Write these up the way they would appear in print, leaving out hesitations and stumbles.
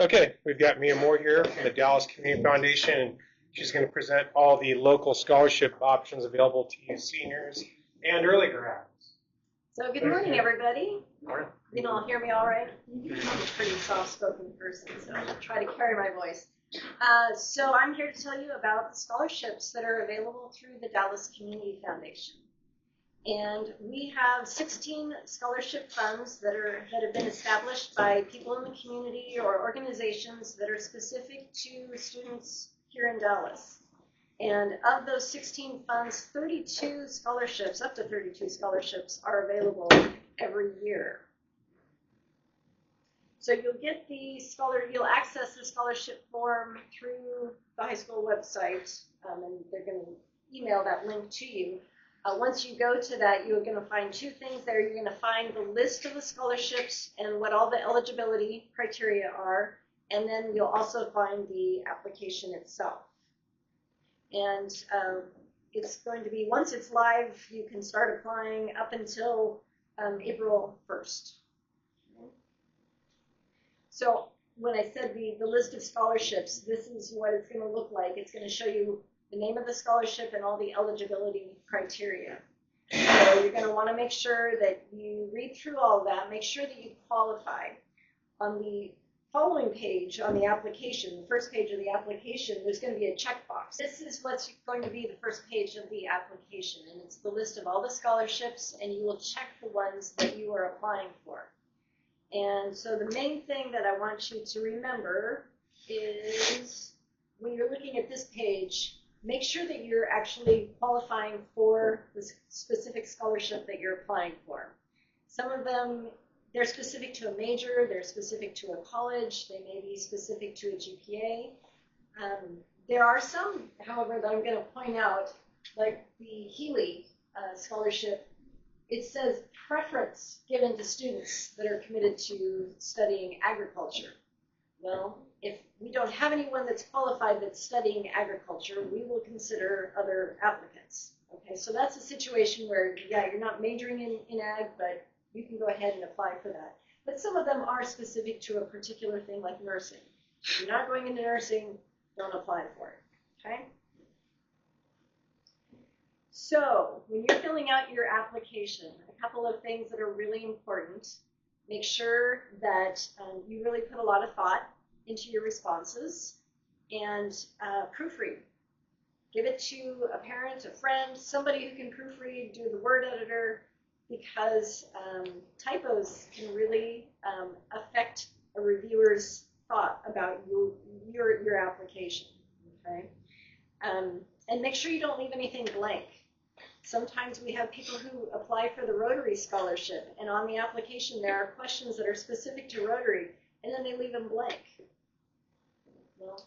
Okay, we've got Mia Moore here from the Dallas Community Foundation, and she's going to present all the local scholarship options available to you seniors and early grads. So good morning, everybody. Morning. You can all hear me all right? I'm a pretty soft-spoken person, so I'll try to carry my voice. So I'm here to tell you about the scholarships that are available through the Dallas Community Foundation. And we have 16 scholarship funds that have been established by people in the community or organizations that are specific to students here in Dallas. And of those 16 funds, 32 scholarships, up to 32 scholarships, are available every year. So you'll access the scholarship form through the high school website, and they're going to email that link to you. Once you go to that, you're going to find two things there. You're going to find the list of the scholarships and what all the eligibility criteria are, and then you'll also find the application itself. And it's going to be, once it's live, you can start applying up until April 1st. Okay. So when I said the list of scholarships, this is what it's going to look like. It's going to show you the name of the scholarship and all the eligibility criteria. So you're going to want to make sure that you read through all that, make sure that you qualify. On the following page on the application, the first page of the application, there's going to be a checkbox. This is what's going to be the first page of the application, and it's the list of all the scholarships, and you will check the ones that you are applying for. And so the main thing that I want you to remember is when you're looking at this page, make sure that you're actually qualifying for the specific scholarship that you're applying for. Some of them, they're specific to a major, they're specific to a college, they may be specific to a GPA. There are some, however, that I'm going to point out, like the Healy scholarship. It says preference given to students that are committed to studying agriculture. Well, if we don't have anyone that's qualified that's studying agriculture, we will consider other applicants. Okay, so that's a situation where, yeah, you're not majoring in ag, but you can go ahead and apply for that. But some of them are specific to a particular thing like nursing. If you're not going into nursing, don't apply for it, okay? So when you're filling out your application, a couple of things that are really important. Make sure that you really put a lot of thought into your responses and proofread. Give it to a parent, a friend, somebody who can proofread, do the word editor, because typos can really affect a reviewer's thought about your application. Okay, and make sure you don't leave anything blank. Sometimes we have people who apply for the Rotary Scholarship, and on the application there are questions that are specific to Rotary, and then they leave them blank. Well,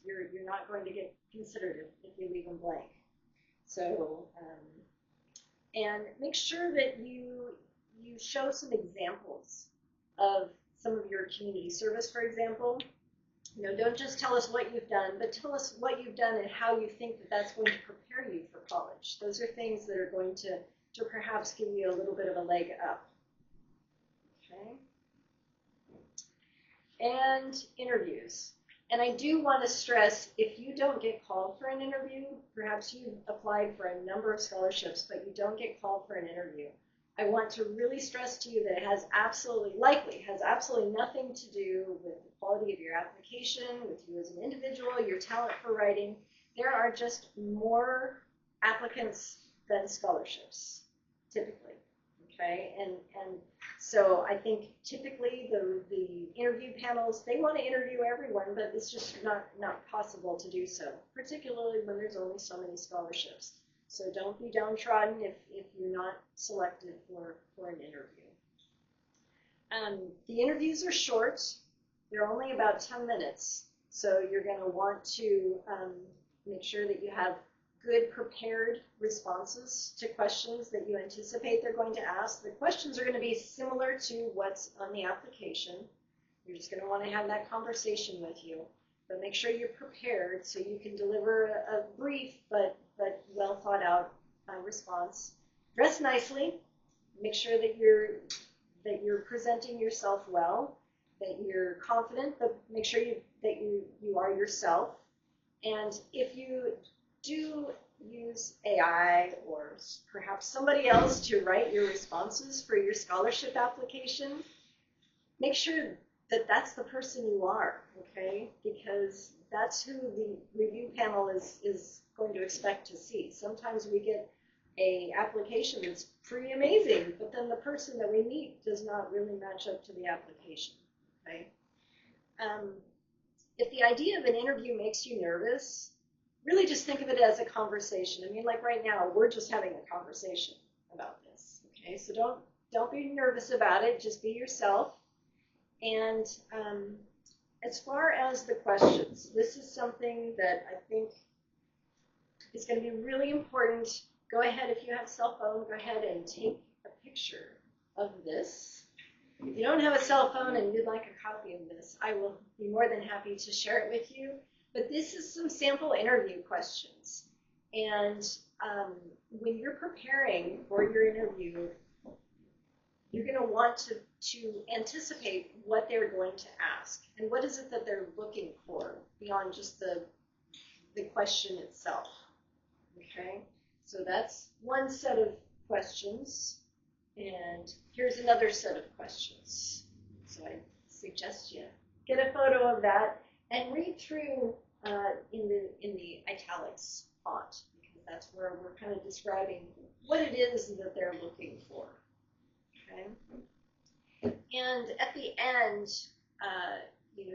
you're not going to get considered if you leave them blank. So, and make sure that you show some examples of some of your community service, for example. You know, don't just tell us what you've done, but tell us what you've done and how you think that that's going to prepare you for college. Those are things that are going to perhaps give you a little bit of a leg up. Okay. And interviews. And I do want to stress, if you don't get called for an interview, perhaps you've applied for a number of scholarships, but you don't get called for an interview, I want to really stress to you that it has absolutely nothing to do with the quality of your application, with you as an individual, your talent for writing. There are just more applicants than scholarships, typically. Okay, and so I think typically the interview panels, they want to interview everyone, but it's just not possible to do so, particularly when there's only so many scholarships. So don't be downtrodden if you're not selected for an interview. The interviews are short. They're only about 10 minutes. So you're going to want to make sure that you have good prepared responses to questions that you anticipate they're going to ask. The questions are going to be similar to what's on the application. You're just going to want to have that conversation with you. But make sure you're prepared so you can deliver a brief but well thought out response. Dress nicely. Make sure that you're presenting yourself well. that you're confident, but make sure that you are yourself. And if you do use AI or perhaps somebody else to write your responses for your scholarship application, make sure that that's the person you are, okay? Because that's who the review panel is going to expect to see. Sometimes we get a application that's pretty amazing, but then the person that we meet does not really match up to the application, okay? If the idea of an interview makes you nervous, really just think of it as a conversation. I mean, like right now, we're just having a conversation about this, okay? So don't be nervous about it, just be yourself. And as far as the questions, this is something that I think is going to be really important. Go ahead, if you have a cell phone, go ahead and take a picture of this. If you don't have a cell phone and you'd like a copy of this, I will be more than happy to share it with you. But this is some sample interview questions. And when you're preparing for your interview, you're going to want to anticipate what they're going to ask. And what is it that they're looking for beyond just the question itself. Okay? So that's one set of questions. And here's another set of questions. So I suggest you get a photo of that and read through in the italics font, because that's where we're kind of describing what it is that they're looking for. Okay? And at the end,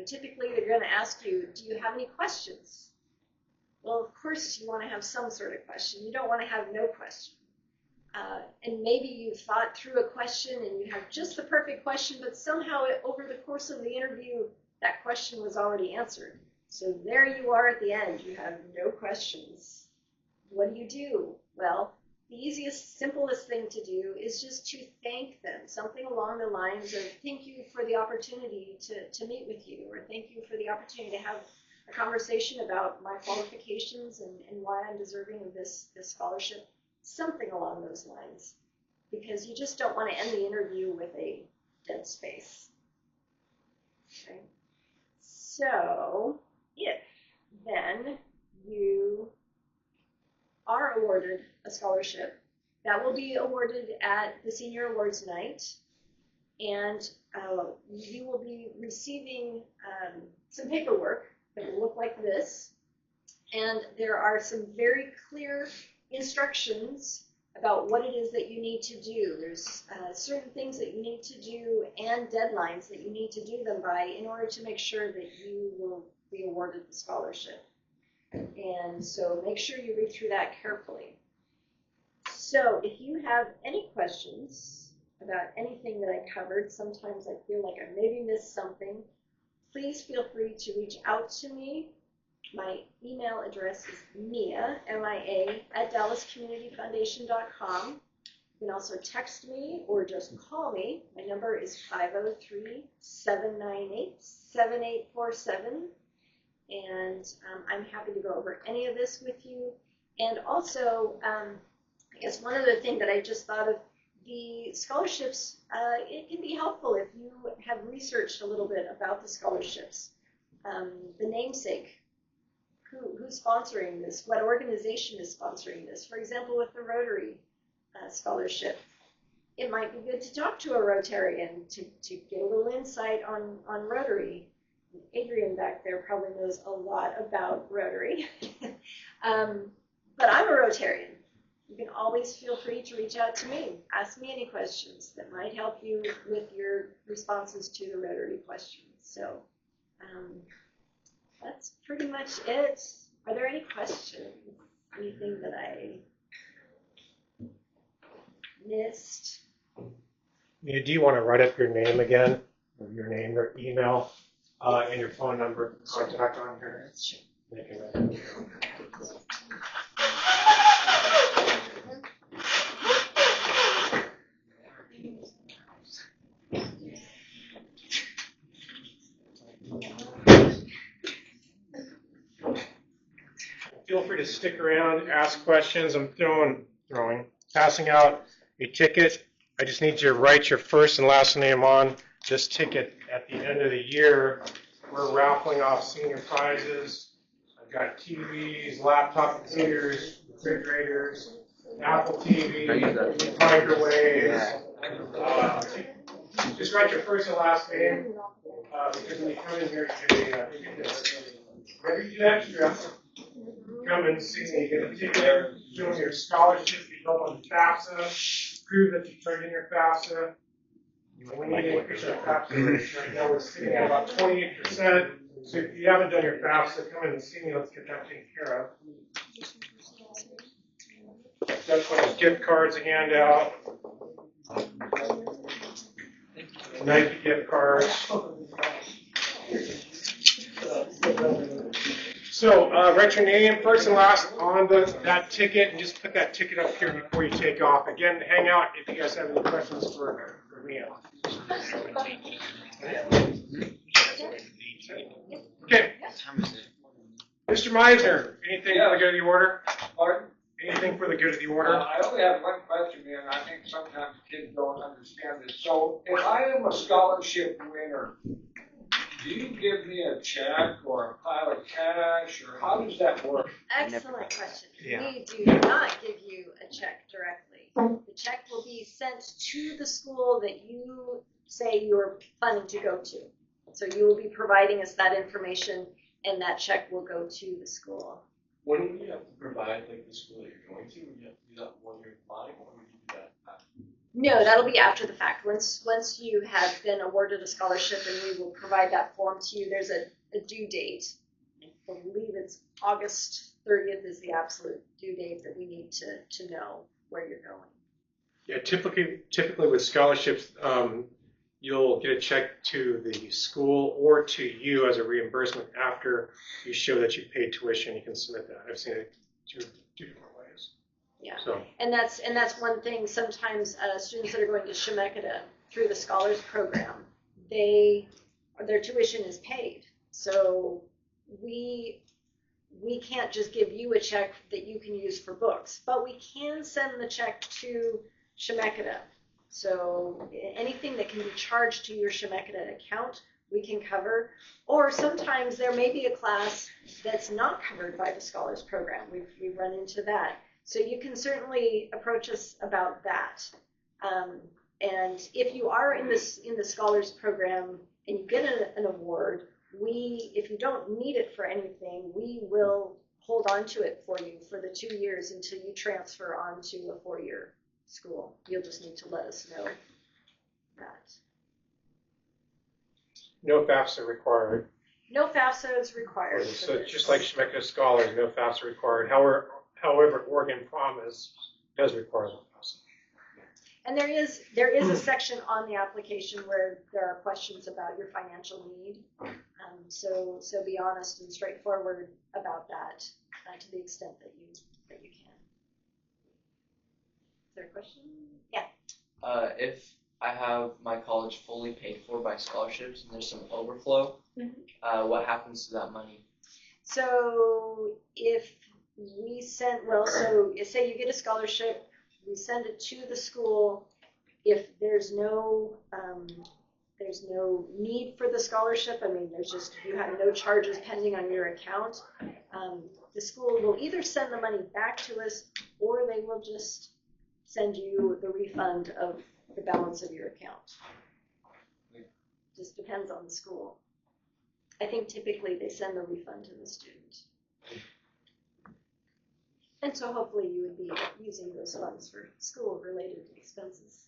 typically they're going to ask you, do you have any questions? Well, of course you want to have some sort of question. You don't want to have no question. And maybe you thought through a question and you have just the perfect question, but somehow over the course of the interview, that question was already answered. So there you are at the end. You have no questions. What do? Well, the easiest, simplest thing to do is just to thank them. Something along the lines of, thank you for the opportunity to meet with you, or thank you for the opportunity to have a conversation about my qualifications and why I'm deserving of this scholarship. Something along those lines, because you just don't want to end the interview with a dead space. Okay? So if then you are awarded a scholarship, that will be awarded at the Senior Awards Night, and you will be receiving some paperwork that will look like this, and there are some very clear instructions about what it is that you need to do. There's certain things that you need to do and deadlines that you need to do them by in order to make sure that you will be awarded the scholarship. And so make sure you read through that carefully. So if you have any questions about anything that I covered, sometimes I feel like I maybe missed something, please feel free to reach out to me. My email address is Mia, M-I-A, @DallasCommunityFoundation.com. You can also text me or just call me. My number is 503-798-7847. And I'm happy to go over any of this with you. And also, I guess one other thing that I just thought of, the scholarships, it can be helpful if you have researched a little bit about the scholarships. The namesake. Who's sponsoring this? What organization is sponsoring this? For example, with the Rotary Scholarship, it might be good to talk to a Rotarian to get a little insight on Rotary. Adrian back there probably knows a lot about Rotary. But I'm a Rotarian. You can always feel free to reach out to me. Ask me any questions that might help you with your responses to the Rotary questions. So that's pretty much it. Are there any questions? Anything that I missed? Do you want to write up your name again, or your name or email, and your phone number, contact on here? Sure. Make it right. Feel free to stick around, ask questions. I'm passing out a ticket. I just need you to write your first and last name on this ticket at the end of the year, we're raffling off senior prizes. I've got TVs, laptop computers, refrigerators, Apple TV, microwaves. Just write your first and last name, because when you come in here, you get extra. Come and see me, get a ticket, showing your scholarship, you go on FAFSA, prove that you turned in your FAFSA. We need to increase our FAFSA rate. Right now we're sitting at about 28%. So if you haven't done your FAFSA, come in and see me. Let's get that taken care of. That's one of those gift cards to hand out. Nike gift cards. So write your name, first and last, on that ticket, and just put that ticket up here before you take off. Again, hang out if you guys have any questions for me. Okay. Mr. Meisner, anything for the good of the order? Pardon? Anything for the good of the order? I only have one question, and I think sometimes kids don't understand this. So, if I am a scholarship winner, do you give me a check or a pile of cash, or how does that work? Excellent question. Yeah. We do not give you a check directly. The check will be sent to the school that you say you're planning to go to. So you will be providing us that information, and that check will go to the school. When do you have to provide like the school that you're going to? Would you have to do that when you're applying, or would you do that after? No, that'll be after the fact. Once you have been awarded a scholarship, and we will provide that form to you. There's a due date. I believe it's August 30th is the absolute due date that we need to know where you're going. Yeah, typically with scholarships, you'll get a check to the school or to you as a reimbursement after you show that you paid tuition. You can submit that. I've seen it two different ways. Yeah, so. and that's one thing. Sometimes students that are going to Chemeketa through the Scholars Program, their tuition is paid. So we can't just give you a check that you can use for books, but we can send the check to Chemeketa. So anything that can be charged to your Chemeketa account, we can cover. Or sometimes there may be a class that's not covered by the Scholars Program. We've run into that. So you can certainly approach us about that. And if you are in the Scholars Program and you get an award, if you don't need it for anything, we will hold on to it for you for the 2 years until you transfer on to a 4-year school. You'll just need to let us know that. No FAFSA required. No FAFSA is required. So just like Chemeketa Scholars, no FAFSA required. However, Oregon Promise does require the FAFSA. And there is a section on the application where there are questions about your financial need. So be honest and straightforward about that to the extent that you can. Is there a question? Yeah. If I have my college fully paid for by scholarships and there's some overflow, what happens to that money? So if we send, say you get a scholarship, we send it to the school. If there's no need for the scholarship, I mean, you have no charges pending on your account, the school will either send the money back to us or they will just send you the refund of the balance of your account. Just depends on the school. I think typically they send the refund to the student. And so hopefully you would be using those funds for school-related expenses.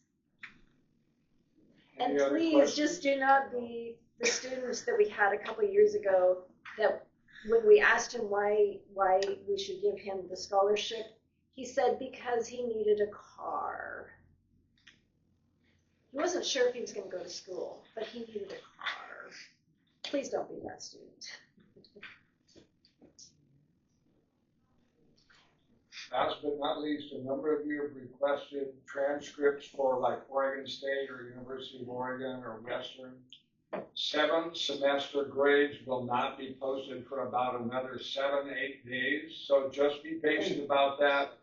And please just do not be the students that we had a couple years ago that when we asked him why we should give him the scholarship, he said because he needed a car. He wasn't sure if he was going to go to school, but he needed a car. Please don't be that student. Last but not least, a number of you have requested transcripts for like Oregon State or University of Oregon or Western. 7th semester grades will not be posted for about another 7-8 days. So just be patient about that.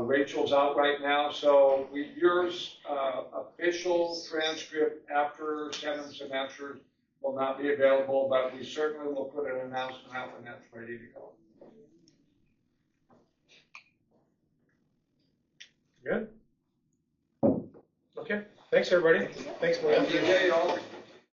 Rachel's out right now, so yours official transcript after 7 semesters will not be available, but we certainly will put an announcement out when that's ready to go. Good. Okay, thanks, everybody. Thanks, Maria. Have a good day, all.